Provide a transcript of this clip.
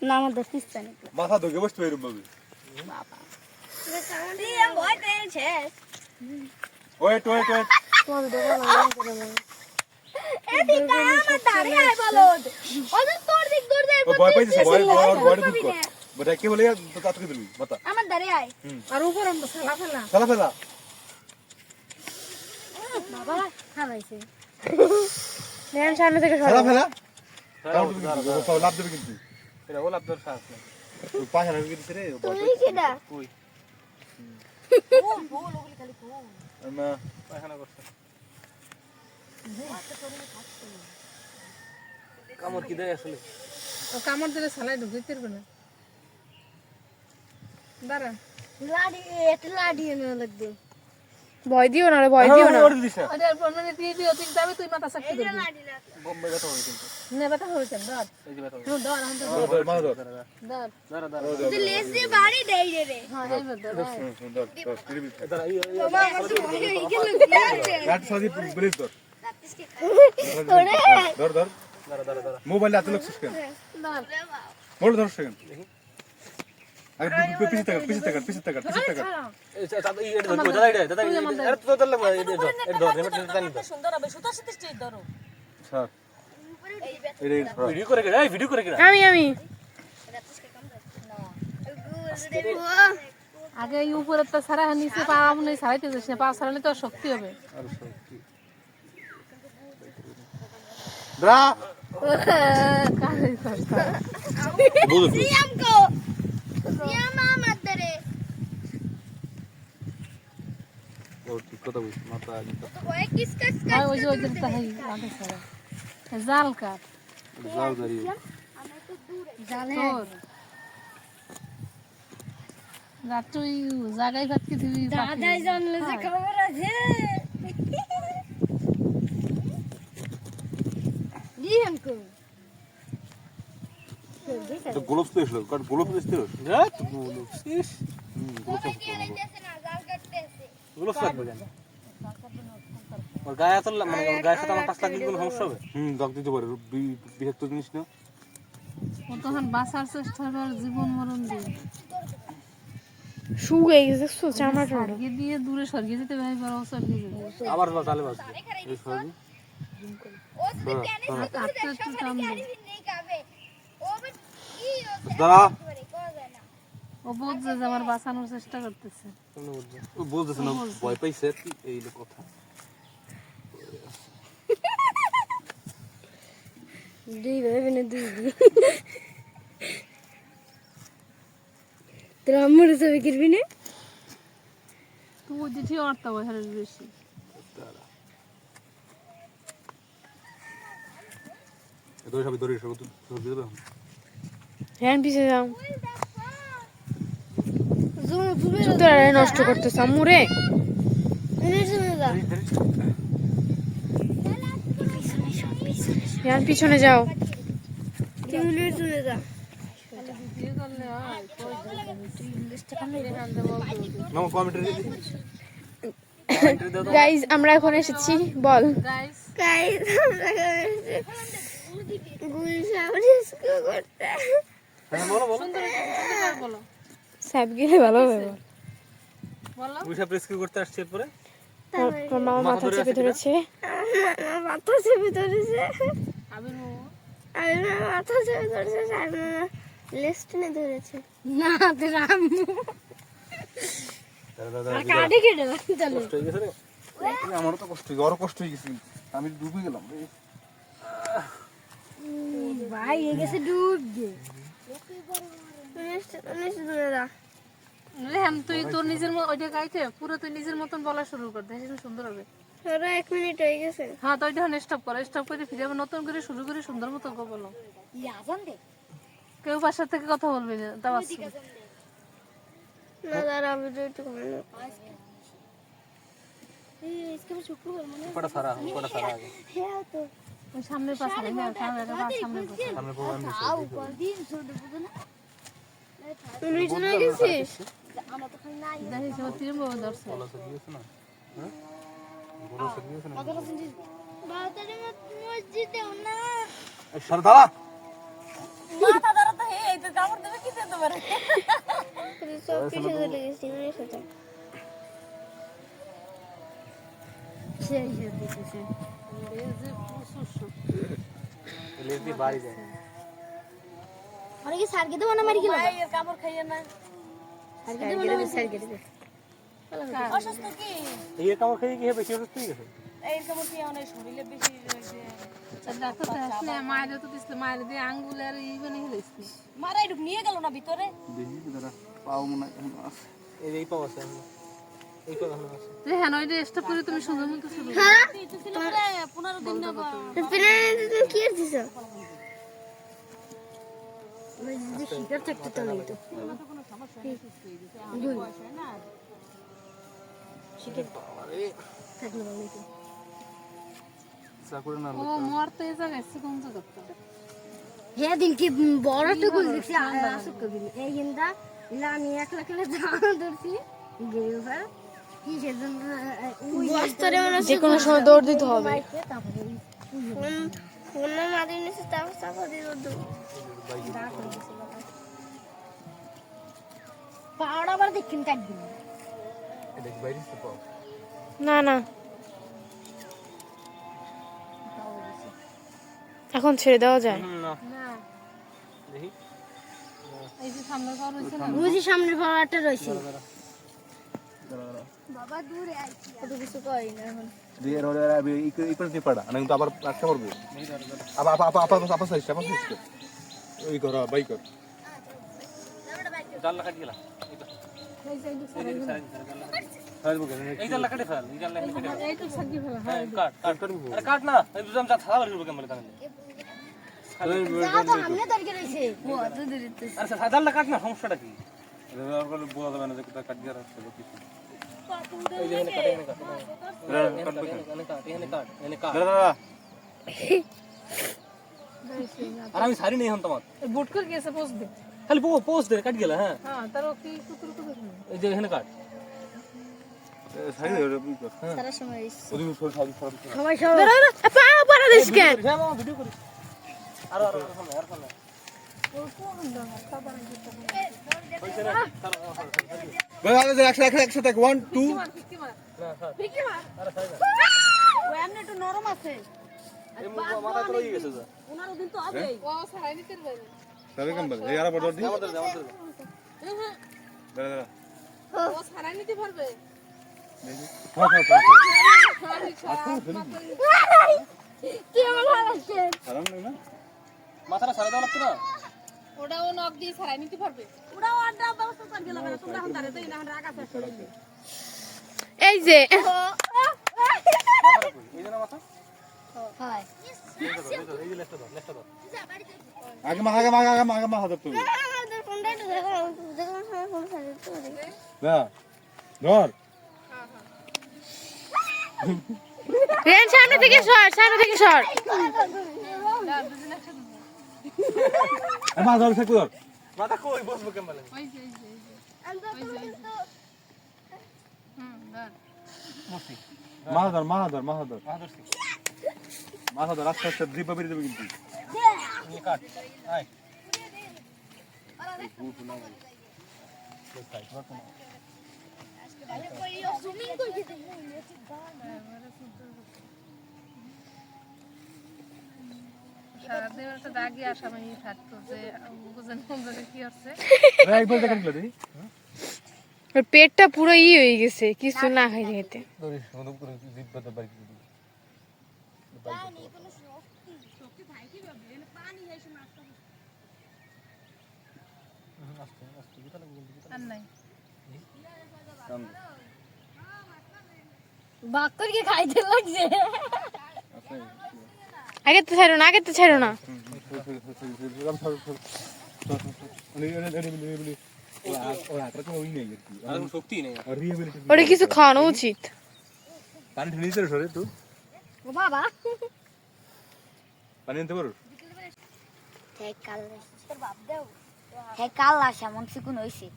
না আমাদের পিস্তা নেই মাথা ধরে বসতে পারি ভাবে বাবা দিয়ে ভয় পেয়েছে ওয়েট কোন দেবো না এদিকে আমার দাঁড়িয়ে আয় বলো ওদের তোর দিক দূর যায় ও ভয় পাইছিস ভয় দূর কর বটা কে বলে তো কাটকে দিবি বতা আমার দাঁড়িয়ে আয় আর উপর আমরা সালা ফেলা বাবা খাইছে নেন সামনে থেকে সালা ফেলা তাও লাভ দেবে কিন্তু এটা ও লাভ দরকার আছে তুই পাশে রাখবি কিন্তু রে তুই কিডা কই ভুল ওগুলি খালি ভুল না পায়খানা করছে কামড় কি দেয় আসলে ও কামড় দিলে সালাই ঢুকিতে পারবে না দাঁড়া লাডি এটা লাডি এনে লাগবে ভয় দিও না রে ভয় দিও না ওরে দিস না আরে প্রণালী দিয়ে দিও তুই যাবে তুই মাথা সাক্ষী দিবি লাডি না বোম্বে ব্যথা হয় কিন্তু নে ব্যথা হয়েছে ধর এই যে ব্যথা হয় ধর আনন্দ মার ধর ধর দাঁড়া তুই লেজ দিয়ে বাড়ি দেই রে হ্যাঁ এইবার ধর সুন্দর দাঁড়া এই বাবা আমার তো ভয় হয়ে গেল রাত সাজি ব্রেক ধর তোরে ধর দাঁড়া মোবাইলে এত লোক সিস্টেম ধর মোবাইল ধর সেকেন্ড আরে পিছে টাকা এই চাচা এই এটা ধর দাদা আরে তো ধর লাগবে এই ধর রিমোট টানি ধর সুন্দর হবে সুতার সাথে স্ট্রেট ধরো স্যার ভিডিও করে গেড়া ভিডিও করে গেড়া আমি আগে এই উপরে তো সারা নিচে পা আমনে সারাইতে যাস না পা সারালে তো শক্তি হবে আর শক্তি দ্রা কারে করতে বুঝো সিয়াম কো সিয়াম আমার ধরে ও ঠিক কথা বল মাথা ওই কিসকাস হয় ওই যে ওই দিন তাই আগে সারা জাল কাট যাও দাঁড়ি আমরা তো দূরে জালে রাতুই জাগাই ভাত কি দিবি দাদাই জানলে যে খবর আছে দিয়াম কো তো গোলপ স্পেশাল কাট গোলপ স্পেশাল যা তো বলো ইস গুলো লাগবে কেন ওর গায়ে তো মানে ওর গায়ের সাথে আমার 5 লাখ কোনো সমস্যা হবে দাগ দিতে পারে বিহেক্ত জিনিস না ও তখন বাঁচার চেষ্টা কর জীবন মরণ দিয়ে শুয়ে গেছে চামড়া সর্গে দিয়ে দূরে সর্গে যেতে ভাই বড় সর্গে যাবে আবার তালে বাস এই সবই ও যদি টেনিস আটটা একটু টান দে নেই খাবে ও কি দাঁড়া ও বুঝছে যে আমার বাঁচানোর চেষ্টা করতেছে তুমি বুঝছো ও বলতেছ না ভয় পাইছে এই কথা দুই ভাবে না দুই তোর আম্মুর ছবি করবি না তুই বুঝছি অর্থ বছরের বেশি দড়ি সব দড়ি সব তো দিয়ে দেবে হ্যাঁ পিছে যাও জুম জুমে তোরা নষ্ট করতেছ আম্মুরে এনে জুমে যা হ্যাঁ পিছনে যাও টিউলের জুমে যা বিয়ে করলে হয় মামা কমেন্ট দিয়ে দি গাইজ আমরা এখন এসেছি বল গাইস গাইস আমরা গুল সাবরিস করতে হ্যাঁ বলো বলো স্যাপ গেলে ভালো হবে বলো বুঝা প্রেসক্রিপ করতে আসছে পরে তোর মামা মাথা চেপে ধরেছে মাথা চেপে ধরেছে আবির মামা আমি মাথা চেপে ধরেছে আর মামা লেস্টনে ধরেছে না তোর আম্মু কাটে কেটে চলো কষ্ট হয়ে গেছে রে আমারও তো কষ্ট হয়ে কষ্ট হয়ে গেছে আমি ডুবে গেলাম ভাই এ গেছে ডুব গে রেহান তুই তোর নিজের ওইটা গাইতে পুরো তুই নিজের মতন বলা শুরু কর দেখি সুন্দর হবে ধরো 1 মিনিট হয়ে গেছে হ্যাঁ তো ওইটা স্টপ করো স্টপ করে ফিরে আবার নতুন করে শুরু করে সুন্দর মতো বলো আজান দে কেউ বাসা থেকে কথা বলবি না তাও আসছে না দাঁড়া আমি তো একটু পড়া সারা আগে হ্যাঁ তো ওই সামনের পাশে না সামনের পাশে সামনে প্রোগ্রাম আও দিন শুধু বুঝো না তুই চলে গেছিস আমার তো খালি নাই দেখি সব তিরমো দর্শক বলা সব দিয়েছ না হ্যাঁ বলা সব দিয়েছ না বাতারে মসজিদে না সরদারা মাথা ধরো তো হে এই তো সব কিছু চলে গেছি ওর সাথে সেই দিতেছে লেজ দিয়ে বাড়ি যায় আরে কি সার কেটে বানা মারি গেল ভাই এর কামড় খাইয়ে না সার কেটে অসুস্থ কি এই কামড় খেয়ে কি হবে বেশি অসুস্থ হয়ে গেছে এই কামড় খেয়ে অনেক শরীরে বেশি হয়েছে ডাক্তার তো আসলে মায়ের তো দিছিল মায়ের দিয়ে আঙ্গুল আর ই বানে হেলেছি মারাই ঢুক নিয়ে গেল না ভিতরে দেখি দাদা পাও মনে হয় আছে। এই পাও আছে এই পাও আছে যে হ্যাঁ ওই ড্রেসটা পরে তুমি সুন্দর মতো শুরু তুই ছিল রে 15 দিন না কি দিছ ওই যে শিকার থাকতে তো নাই তো শিকার থাকলে ভালো তো চাকুরে না ও মরতে এই জায়গায় কোন জায়গাতে হে দিন কি বড় তো গুল দেখছি আসুক কবি এই হিন্দা ইলা আমি একলা একলা যাওয়া ধরছি গেভার কি সেজন্য বস্তরে যে কোনো সময় দৌড় দিতে হবে ফোন মারি নিছে তারপর চাপা দিয়ে দৌড় পাড়া আবার দেখিন কাটবি দেখ বাইরে তো পাও না না এখন ছেড়ে দেওয়া যায় না না দেখি এই যে সামনে ঘর হইছে না বুঝি সামনে পাড়াটা রইছে বাবা দূরে আইছি কত কিছু কই না এখন দিয়ে রোলে আবি ইকন দিয়ে পড়া না কিন্তু আবার আটকা পড়বে আপা সাইজ ওই কর বাই কর জাল লাগাই দিলা এই জাল লাগাই ফেল এই জাল লাগাই ফেল এই তো সাজি ফেলা হ্যাঁ কাট আরে কাট না এই দুজন যা থালা বাড়ি কেমন তাহলে যাও তো সামনে দাঁড়িয়ে রইছে ও তো দূরে তো আরে জাল লাগা কাট না সমস্যাটা কি বোঝা যাবে না যে কোথায় কাট দিয়ে রাখছে কিছু এই যে এখানে কাট এখানে কাট দাদা আর আমি সারি নেই হন তোমার এই বুট করে গেছে পোস্ট দে খালি পোস্ট দে কাট গেল হ্যাঁ হ্যাঁ তার কি কুকুর কুকুর এই যে এখানে কাট সাইড ধরে বি কর সারা সময় রইছে ওদিকে সর সর সবাই সব পা পাড়া দিস কেন হ্যাঁ মামা ভিডিও করি আর সামনে হইছে না দাদা একসাথে 1 2 কি মার না স্যার কি মার আরে সাইড ও এমনি একটু নরম আছে এই মাথা তো হয়ে গেছে যা 15 দিন তো হবে ও সারাই নিতে পারবে তবে কেমন বলে এই আর বড় দি আমাদের দাদা ও সারাই নিতে পারবে কি আমার ভালোছে আরাম না মাথাটা সারা দেওয়া লাগতো না ওটাও নক দিয়ে সারাই নিতে পারবে ওরাও আড্ডা ব্যবস্থা করে গেল না তোমরা এখন দাঁড়াতে না রাগ আছে এই যে মাথাটা কই এই যে না মাথা হয় এই যে লেফট দাও আগে মা হাত তুই আমাদের ফোনটা একটু দেখো দেখো সময় ফোন সারিয়ে তো না ধর রেন সামনে থেকে সর মা ধর সে কর মাথা কই বসবো কেমন ওই যে মস্তি মা ধর আস্তে আস্তে দ্বীপ বেরিয়ে দেবে কিন্তু এই কাট আয় সুইমিং করতে সারাদিন একটা দাগি আসামি থাকতো যে বুঝেন কোন জায়গায় কি হচ্ছে একবার দেখা গেল দি ওর পেটটা পুরো হয়ে গেছে কিছু না খাই খেতে ধরে সুন্দর করে দ্বীপ বাদ বাড়ি দিবি আর নাই বাক্কর কি খাইতে লাগছে আগে তো ছাড়ো না আর শক্তি নেই ওরে কিছু খাওয়ানো উচিত পানি ঢেলে দিতে সরে তুই ও বাবা পানি আনতে পারো হে কাল আসে এমন চিকুন হইছে